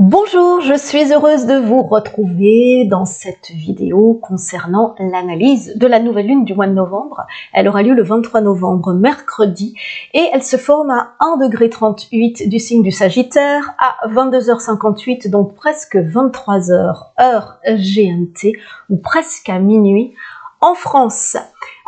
Bonjour, je suis heureuse de vous retrouver dans cette vidéo concernant l'analyse de la nouvelle lune du mois de novembre. Elle aura lieu le 23 novembre, mercredi, et elle se forme à 1,38 degré du signe du Sagittaire, à 22h58, donc presque 23h, heure GMT, ou presque à minuit, en France.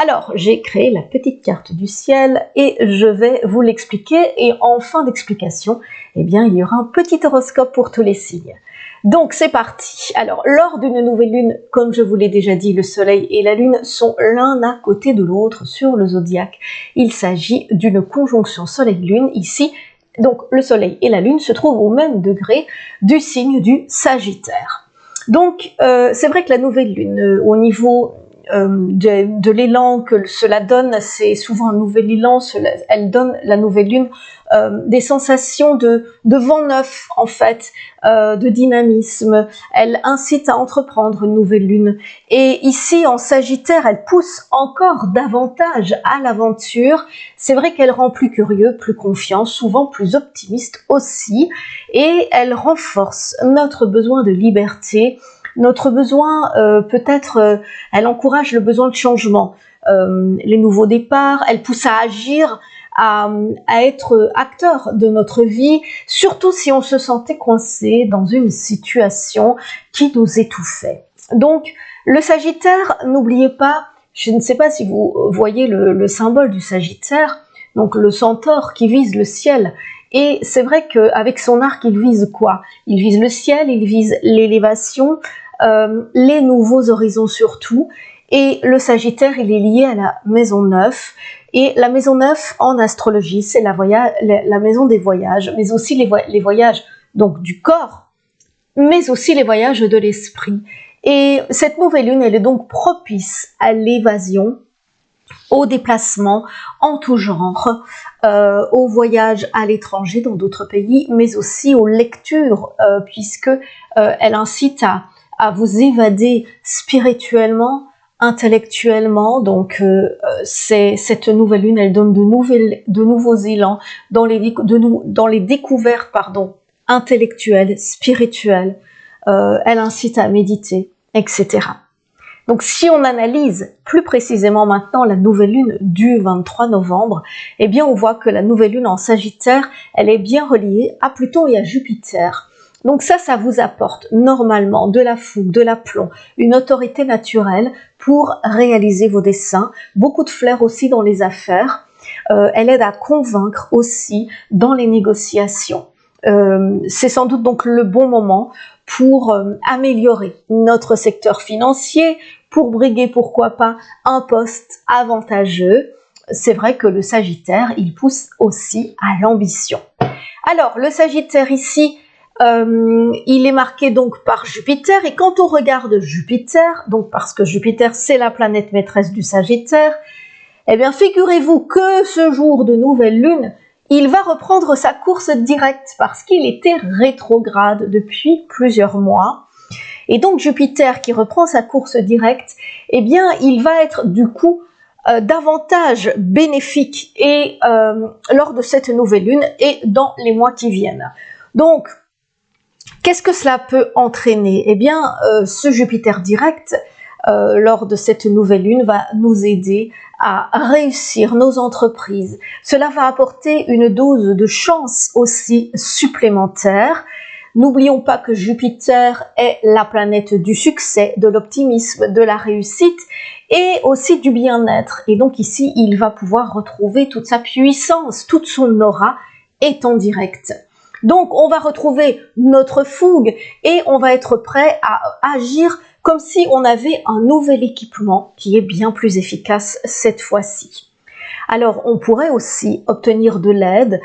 Alors, j'ai créé la petite carte du ciel et je vais vous l'expliquer. Et en fin d'explication, eh bien, il y aura un petit horoscope pour tous les signes. Donc, c'est parti. Alors, lors d'une nouvelle lune, comme je vous l'ai déjà dit, le soleil et la lune sont l'un à côté de l'autre sur le zodiaque. Il s'agit d'une conjonction soleil-lune ici. Donc, le soleil et la lune se trouvent au même degré du signe du Sagittaire. Donc, c'est vrai que la nouvelle lune, au niveau de l'élan que cela donne, c'est souvent un nouvel élan, elle donne, la nouvelle lune, des sensations de vent neuf en fait, de dynamisme, elle incite à entreprendre une nouvelle lune, et ici en Sagittaire, elle pousse encore davantage à l'aventure. C'est vrai qu'elle rend plus curieux, plus confiant, souvent plus optimiste aussi, et elle renforce notre besoin de liberté, notre besoin, elle encourage le besoin de changement, les nouveaux départs, elle pousse à agir, à être acteur de notre vie, surtout si on se sentait coincé dans une situation qui nous étouffait. Donc, le Sagittaire, n'oubliez pas, je ne sais pas si vous voyez le symbole du Sagittaire, donc le centaure qui vise le ciel. Et c'est vrai qu'avec son arc, il vise quoi? Il vise le ciel, il vise l'élévation, les nouveaux horizons surtout. Et le Sagittaire, il est lié à la maison 9. Et la maison 9, en astrologie, c'est la maison des voyages, mais aussi les voyages donc du corps, mais aussi les voyages de l'esprit. Et cette nouvelle lune, elle est donc propice à l'évasion, au déplacement en tout genre, au voyage à l'étranger dans d'autres pays, mais aussi aux lectures, puisque elle incite à vous évader spirituellement, intellectuellement. Donc cette nouvelle lune, elle donne de nouveaux élans dans les découvertes intellectuelles, spirituelles. Elle incite à méditer, etc. Donc si on analyse plus précisément maintenant la nouvelle lune du 23 novembre, eh bien on voit que la nouvelle lune en Sagittaire, elle est bien reliée à Pluton et à Jupiter. Donc ça vous apporte normalement de la fougue, de l'aplomb, une autorité naturelle pour réaliser vos desseins, beaucoup de flair aussi dans les affaires. Elle aide à convaincre aussi dans les négociations. C'est sans doute donc le bon moment pour améliorer notre secteur financier, pour briguer pourquoi pas un poste avantageux. C'est vrai que le Sagittaire, il pousse aussi à l'ambition. Alors, le Sagittaire ici, il est marqué donc par Jupiter, et quand on regarde Jupiter, donc parce que Jupiter c'est la planète maîtresse du Sagittaire, eh bien figurez-vous que ce jour de nouvelle lune, il va reprendre sa course directe parce qu'il était rétrograde depuis plusieurs mois. Et donc Jupiter qui reprend sa course directe, eh bien il va être du coup davantage bénéfique et lors de cette nouvelle lune et dans les mois qui viennent. Donc, qu'est-ce que cela peut entraîner? Eh bien, ce Jupiter direct, lors de cette nouvelle lune, va nous aider à réussir nos entreprises. Cela va apporter une dose de chance aussi supplémentaire. N'oublions pas que Jupiter est la planète du succès, de l'optimisme, de la réussite et aussi du bien-être. Et donc ici, il va pouvoir retrouver toute sa puissance, toute son aura étant direct. Donc on va retrouver notre fougue et on va être prêt à agir comme si on avait un nouvel équipement qui est bien plus efficace cette fois-ci. Alors on pourrait aussi obtenir de l'aide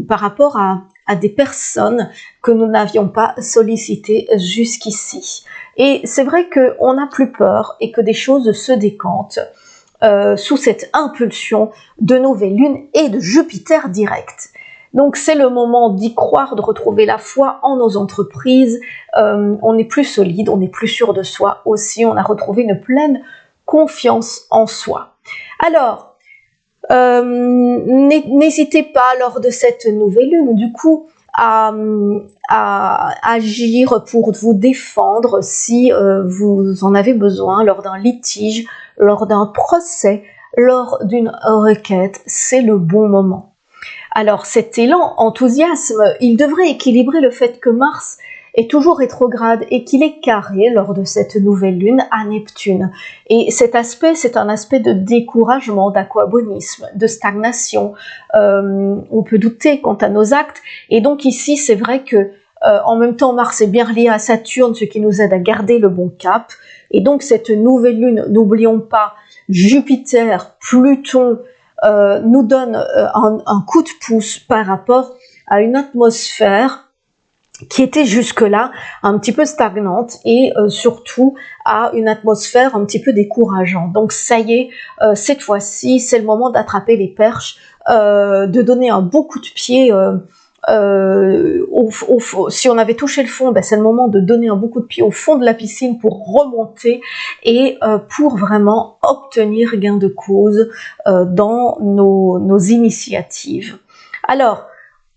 par rapport à des personnes que nous n'avions pas sollicitées jusqu'ici. Et c'est vrai qu'on n'a plus peur et que des choses se décantent sous cette impulsion de nouvelle lune et de Jupiter direct. Donc c'est le moment d'y croire, de retrouver la foi en nos entreprises. On est plus solide, on est plus sûr de soi aussi, on a retrouvé une pleine confiance en soi. Alors, n'hésitez pas lors de cette nouvelle lune, du coup, à agir pour vous défendre si vous en avez besoin lors d'un litige, lors d'un procès, lors d'une requête. C'est le bon moment. Alors cet élan, enthousiasme, il devrait équilibrer le fait que Mars est toujours rétrograde et qu'il est carré lors de cette nouvelle lune à Neptune. Et cet aspect, c'est un aspect de découragement, d'aquabonisme, de stagnation. On peut douter quant à nos actes. Et donc ici, c'est vrai que en même temps, Mars est bien lié à Saturne, ce qui nous aide à garder le bon cap. Et donc cette nouvelle lune, n'oublions pas, Jupiter, Pluton, nous donne un coup de pouce par rapport à une atmosphère qui était jusque-là un petit peu stagnante et surtout à une atmosphère un petit peu décourageante. Donc ça y est, cette fois-ci, c'est le moment d'attraper les perches, de donner un beau coup de pied. Si on avait touché le fond, ben c'est le moment de donner un beau coup de pied au fond de la piscine pour remonter et pour vraiment obtenir gain de cause dans nos initiatives. Alors,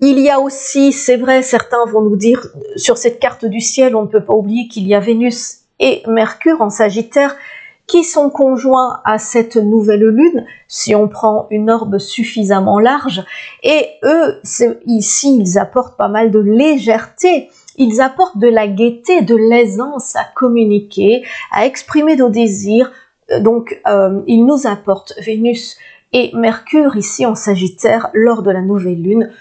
il y a aussi, c'est vrai, certains vont nous dire, sur cette carte du ciel, on ne peut pas oublier qu'il y a Vénus et Mercure en Sagittaire qui sont conjoints à cette nouvelle lune, si on prend une orbe suffisamment large, et eux, ici, ils apportent pas mal de légèreté, ils apportent de la gaieté, de l'aisance à communiquer, à exprimer nos désirs, donc ils nous apportent Vénus et Mercure ici en Sagittaire lors de la nouvelle lune,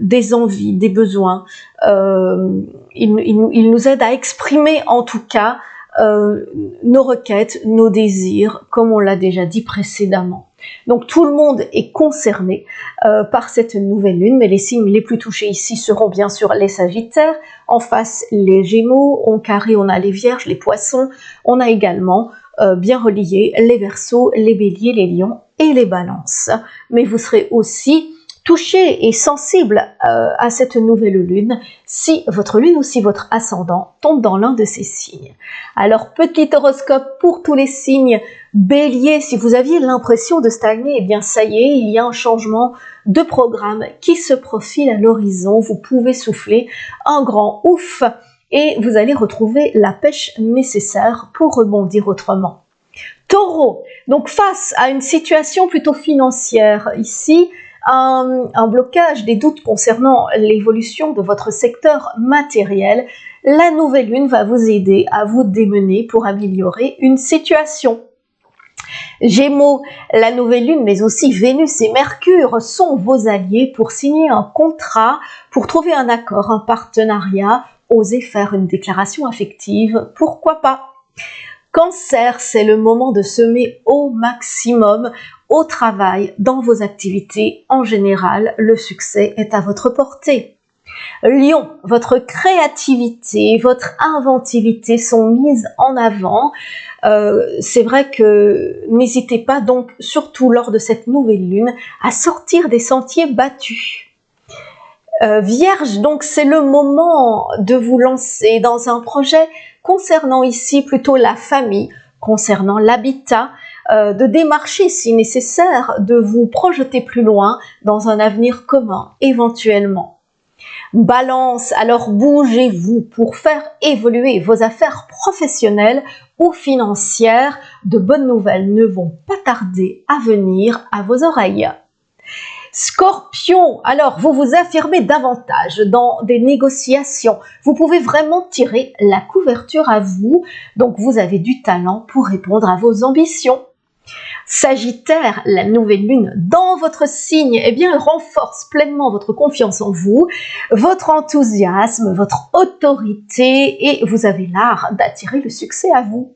des envies, des besoins. Il nous aide à exprimer en tout cas nos requêtes, nos désirs, comme on l'a déjà dit précédemment. Donc tout le monde est concerné par cette nouvelle lune, mais les signes les plus touchés ici seront bien sûr les Sagittaires, en face les Gémeaux, en carré on a les Vierges, les Poissons, on a également bien relié les Verseaux, les Béliers, les Lions et les Balances. Mais vous serez aussi touché et sensible à cette nouvelle lune si votre lune ou si votre ascendant tombe dans l'un de ces signes. Alors petit horoscope pour tous les signes. Bélier, si vous aviez l'impression de stagner, eh bien ça y est, il y a un changement de programme qui se profile à l'horizon. Vous pouvez souffler un grand ouf et vous allez retrouver la pêche nécessaire pour rebondir autrement. Taureau, donc face à une situation plutôt financière ici, un blocage, des doutes concernant l'évolution de votre secteur matériel, la nouvelle lune va vous aider à vous démener pour améliorer une situation. Gémeaux, la nouvelle lune, mais aussi Vénus et Mercure sont vos alliés pour signer un contrat, pour trouver un accord, un partenariat, oser faire une déclaration affective, pourquoi pas. Cancer, c'est le moment de semer au maximum au travail, dans vos activités. En général, le succès est à votre portée. Lion, votre créativité, votre inventivité sont mises en avant. C'est vrai que n'hésitez pas donc, surtout lors de cette nouvelle lune, à sortir des sentiers battus. Vierge, donc c'est le moment de vous lancer dans un projet concernant ici plutôt la famille, concernant l'habitat, de démarcher si nécessaire, de vous projeter plus loin dans un avenir commun éventuellement. Balance, alors bougez-vous pour faire évoluer vos affaires professionnelles ou financières. De bonnes nouvelles ne vont pas tarder à venir à vos oreilles. Scorpion, alors vous vous affirmez davantage dans des négociations. Vous pouvez vraiment tirer la couverture à vous, donc vous avez du talent pour répondre à vos ambitions. Sagittaire, la nouvelle lune dans votre signe, eh bien, renforce pleinement votre confiance en vous, votre enthousiasme, votre autorité et vous avez l'art d'attirer le succès à vous.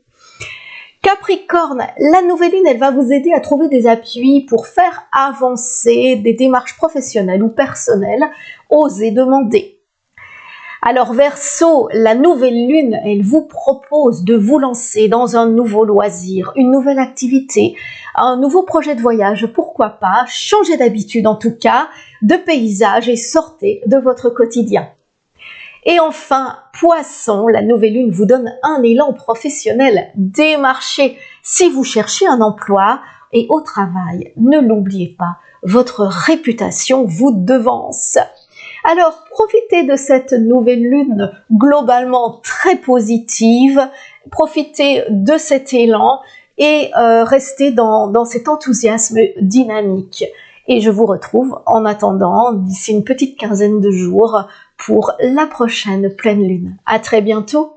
Capricorne, la nouvelle lune, elle va vous aider à trouver des appuis pour faire avancer des démarches professionnelles ou personnelles. Osez demander. Alors Verseau, la nouvelle lune, elle vous propose de vous lancer dans un nouveau loisir, une nouvelle activité, un nouveau projet de voyage, pourquoi pas, changez d'habitude en tout cas, de paysage et sortez de votre quotidien. Et enfin, Poisson, la nouvelle lune vous donne un élan professionnel. Démarchez si vous cherchez un emploi et au travail. Ne l'oubliez pas, votre réputation vous devance. Alors, profitez de cette nouvelle lune globalement très positive, profitez de cet élan et restez dans cet enthousiasme dynamique. Et je vous retrouve en attendant d'ici une petite quinzaine de jours pour la prochaine pleine lune. À très bientôt!